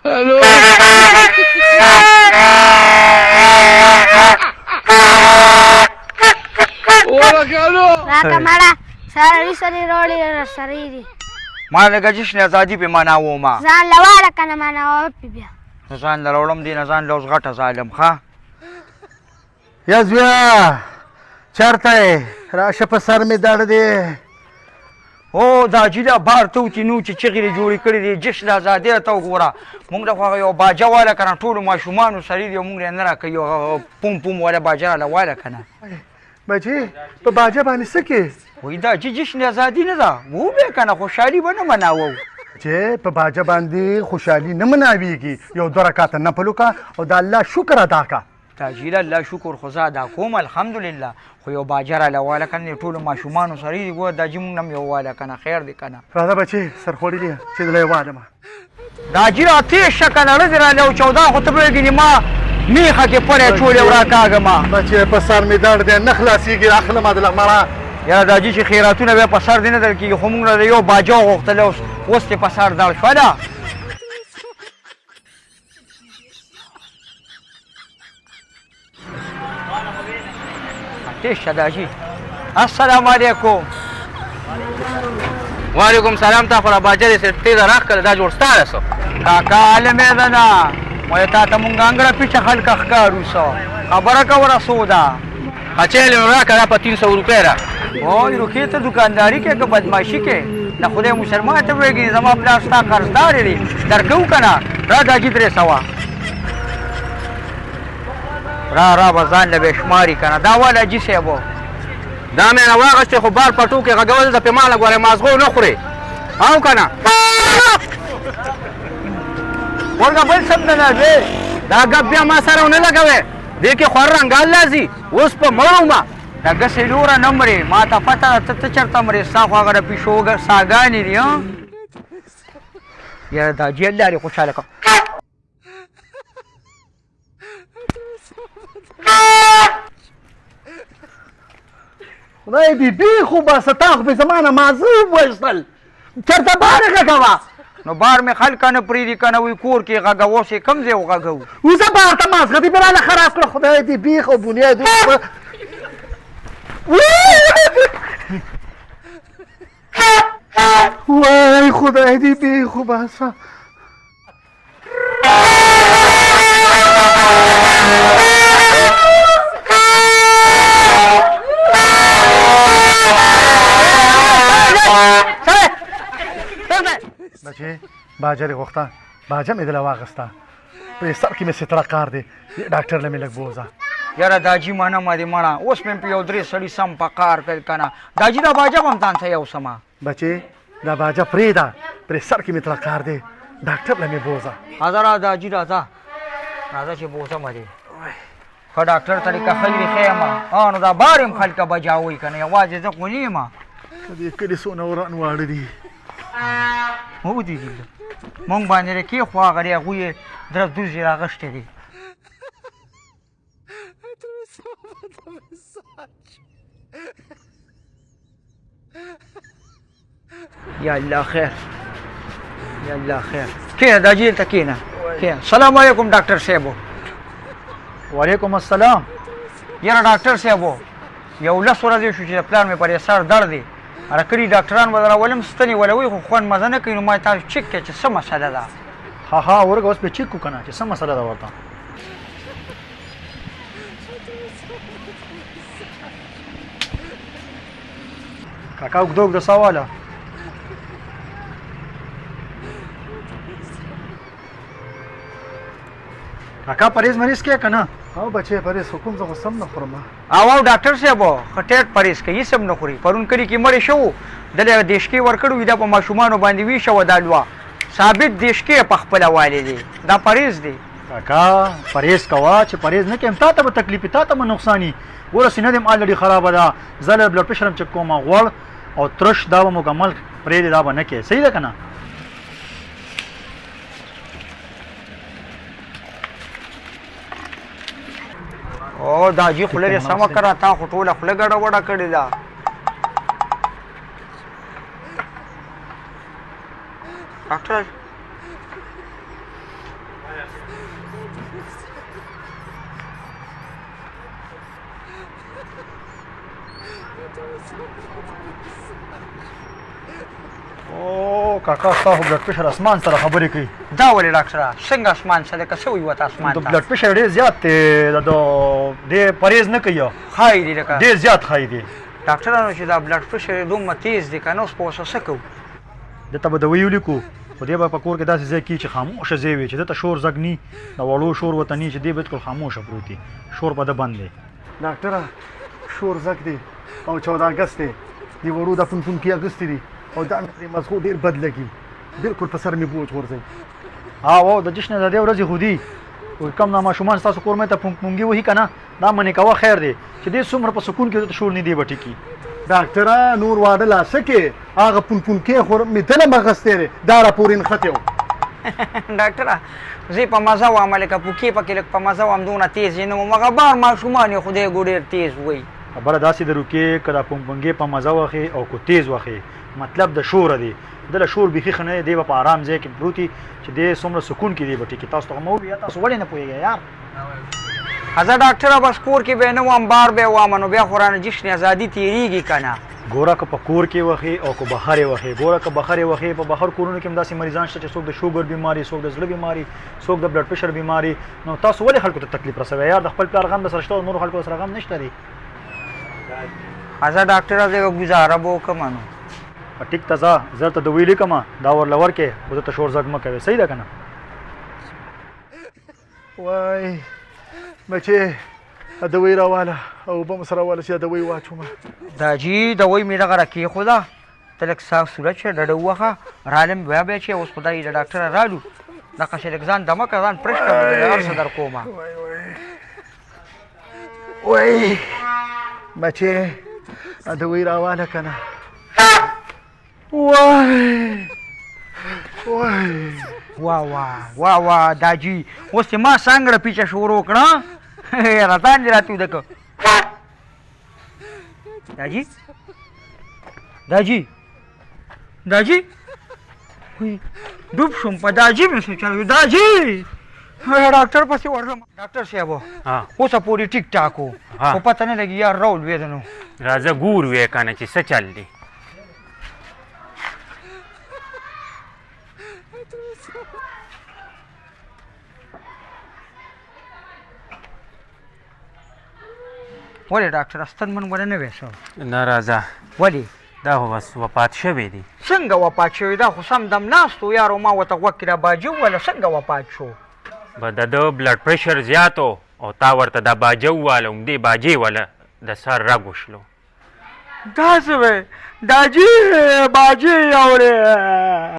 الو ورکانو راکه مړه سره سری روړی سری دي ما لږه جشن ازادي په معنا وما ځان لواړه کنه معنا وپی بیا ځان لروړم دي نه ځان لوز غټه ظالم ښه یا زویا چېرته یې راشه په سر مې درد دی او دا جیله بار ته وتي نو چې چغې یې جوړې کړې دي جشن ازادي ته وګوره موږ د خو هغه یو باجه واله که نه ټولو ماشومانو سړي دي موږ یې نه راکوي یو پوم پوم واله باجه راله واله که نه بچې په باجه باندې څه کې وایي دا چې جشن ازادي نه ده وبې که نه خوشحالي به نه مناوو چې په باجه باندې خوشحالي نه مناویږي یو دوه رکاته نفل وکړه او د الله شکر ادا کړه دا جیله الله شکر خو زه ادا کوم الحمدلله خو یو باجه راله واله که نه ټولو ماشومانو سړي دي ګوره دا چې موږ نه هم یو واله که نه خیر دی که نه راځه بچې سرخوړي دی چې دله یې والمه دا جیله تېز شه که نه ړزې راله او چودا خو ته پرېږدي ما میخه کې پړی چولې وراکاږم بچې په سر مې درد دی نه خلاصېږي اخلمه دله مړه یاره دا جي چې خیراتونه بیا په سر دې نه در کېږي خو موږ نه د یو باجه وغوښتله اوس دې په سر دړ شوه ده تېز شه دا جي السلام علیکم وعلیکم سلام تا خو را باجه دې تېزه راښکله دا جوړ ستا ده څه کاکا عالمې ده نه وایي تا ته مونږ انګړه پیچه خلکه ښکارو څه خبره کوله څو ده اچېلې نو راکړه دا په 300 روپۍ را وای روکې ته دوکانداري کې که بدماشي کې د خدای مسلمان ته وایي زما پلار ستا قرضدار دی درکوو که نه را دا جي 300 را به ځان له بې شماري که نه دا واله جي صاحبو دا مې نه واغېستې خو بار پټو کې غږول ته پې ماله ګورې مازغو نه خورې او که نه ورګه بل څه نه دی دا ګپ بیا ما سره ونه لګوې دې کې خور رنګال لازي اوس په مړو ما دا ګسې لوره نه مرې ما ته پته ده ته چېرته مرې ستا خو هغه د پیشو ساګانې دي یاره دا جیل لارې خوشحاله کړه خدای دې بې خو باسه تا خو پې زما نه مازه وویستل چېرته بار یې غږوه نو بار مې خلکه نه پرېږدي که نه وایي کور کې غږه اوس یې کوم ځای وغږوو وزه بار ته مازغه دې براله خراب کړه خدای دې بیخ او بنیاد وای خدای دې بیخ او باسه بچې باجه دې غوښته باجه مې دله واغسته په سر کې مې ستړه کار دی ډاکټر له مې لږ بوځه یاره دا جي منمه دې مړه اوس مې په یو درې سړي سم په کار پیل که نه دا جي دا باجه به هم تان ته یوسمه بچې دا باجه پرېږده پرې سر کې مې تړه کار دی ډاکټر له مې بوځه راځه را دا جي راځه راځه چې بوځمه دې ښه ډاکټر ته دې کښل وي ښیمه نو دا بار یم خلکه بجاوئ که نه یوازې زه خو نه یم دې کلي څونه وران واړه دي ودرېږي مونږ باندې د کېښو هغه دی هغوی یې درز دوزې راغښتې دي یا الله خیر یا الله خیر کښېنه دا جیل ته کښېنه کښېنه سلام علیکم ډاکټر صاحبو وعلیکم السلام یاره ډاکټر صاحبو یو 10 ورځې شو چې د پلار مې پر سر درد دی راکړي ډاکټران به راولم ستنې ولوي خو خوند مزه نه کوي نو ما تاسو چک کړئ چې څه مسله ده ها ورګه اوس پې چیک وکړه چې څه مسله ده ورته کاکا اوږده اوږده ساه واله کاکا پرهیز مریض کې که نه او بچې پرهیز حکم زه خو سم نه خورم او ډاکټر صاحب ښه ټیټ پرهیز کوي سم نه خوري پرون کلي کې مړې شو دله دیشکې ورکړو وي دا په ماشومانو باندې ویښه وه دا لوه ثابت دیشکې په خپله والې دی دا پرهیز دی کاکا پرهیز کوه چې پرهیز نه کوم تا ته به تکلیف وي تا ته به نقصان وي ګوره سینه دې م الرېډي خرابه ده زه له بلډ پرېشر هم چک کوم غوړ او ترش دا به مکمل پرېږدې دا به نه کوې صحیح ده که نه او دا جي خوله دې سمه کړه تا خو ټوله خوله ګډه وډه کړې ده ډاکټر او کاکا ستا خو بلډ پرېشر اسمان سره خبرې کوي دا ولې ډاکټره څنګه اسمان سره که څه وي ورته اسمان د ته بلډ پرېشر ډېر زیات دی دې پرهیز نه کوي ښایي دي لکه ډېر زیات ښایي دی ډاکټرانو چې دا بلډ پرېشر یې دومره تیز دی که نه اوس په اوسه څه کوو دته به دوی ولیکو خو دې به په کور کې داسې ځای کي چې خاموشه ځای وي چې دته شور زږ ني د وړو شور ورته ني چې دې بالکل خاموشه پروت دی شور به ده بند دی ډاکټره شور زک دی او 14 اگست دی دی وړو د پونپونکي اګست دی او دا مې مزغو ډېر بد لګي بالکل په سر مې بوج غورځي او د جشن د دې ورځې خو دي کم نه ماشومان ستاسو کور مې ته پونګي وهي که نه دا منې کوه خیر دی چې دې څومره په سکون کې شور نه دی به ټیکي ډاکټره نور واده لا سکه هغه پونپونکي خور مې دله مغستې دی دا راپورې نښتې و ډاکټره زه په مزه وم لکه پوکې پکې لږ په مزه وم دونه تیز یې نه وم هغه بار ماشومان یې خدای ګو ډېر تیز وایي خبره داسې درو کې که دا پونګې په مزه وخې او کو تیز وخې مطلب د شوره دی دله شور بیخي ښه نه دی به په آرام ځای کې پروت وي چې دی څومره سکون کې دی به ټیکي تاسو ته مو وویل تاسو ولې نه پوهېږئ یار زه ډاکټره بس کور کې به نه وم بار به وم نو بیا خو رانه جشن ازادي تېرېږي که نه ګوره که په کور کې وخې او که بهر یې وخې ګوره که بهر یې وخې په بهر کورونو کې هم داسې مریضان شته چې څوک د شوګر بیماري څوک د زړه بیماري څوک د بلډ پرېشر بیماري نو تاسو ولې خلکو ته تکلیف رسوئ یار د خپل پلار غم درسره شته او نورو خلکو سره غم نشته دی زه ډاکټره زه ګزاره به وکړم نو ټیک ته ځه زه ته دوی لیکمه دا ورله ورکې خو دته شور زږ مه کوې صحیح ده که نه وای بچې دوی راواله او به م سره واله چې دوی واچومه دا جي دوی مې دغه راکېښوده ته لږ صاف صورت شه ډډه ووهه رالم بیا چې اوس خدای د ډاکټره رالو دغه شی لږ ځان دمه کړه ځان پرش کړه هر څه در کومه وای بچې دوی راواله که نه وای وای واه واه دا جي اوس چې ما سانګړه پیچه شروع کړه راتان دې راته وده که دا جي ډوب شوم په دا جي مې سوچل دا جي ډاکټر پسې ورغلم ډاکټر صاحب اوسه پورې ټیک ټاک و خو پته نه لګي یار راول وېده نو راځه ګور وې که نه چې څه چل دی ولې ډاکټر ستنمن ولې نه وې شو نه راځه ولې دا خو بس وفات شوی دی څنګه وفات شوی دا خو سم دم ناست و یارو ما ورته غوږ کې راباجه وویله څنګه وفات شو به د ده بلډ پرېشر زیات و او تا ورته دا باجه وواله همدې باجې واله د سر رګ وشلو دا څه وی دا جي باجې اورې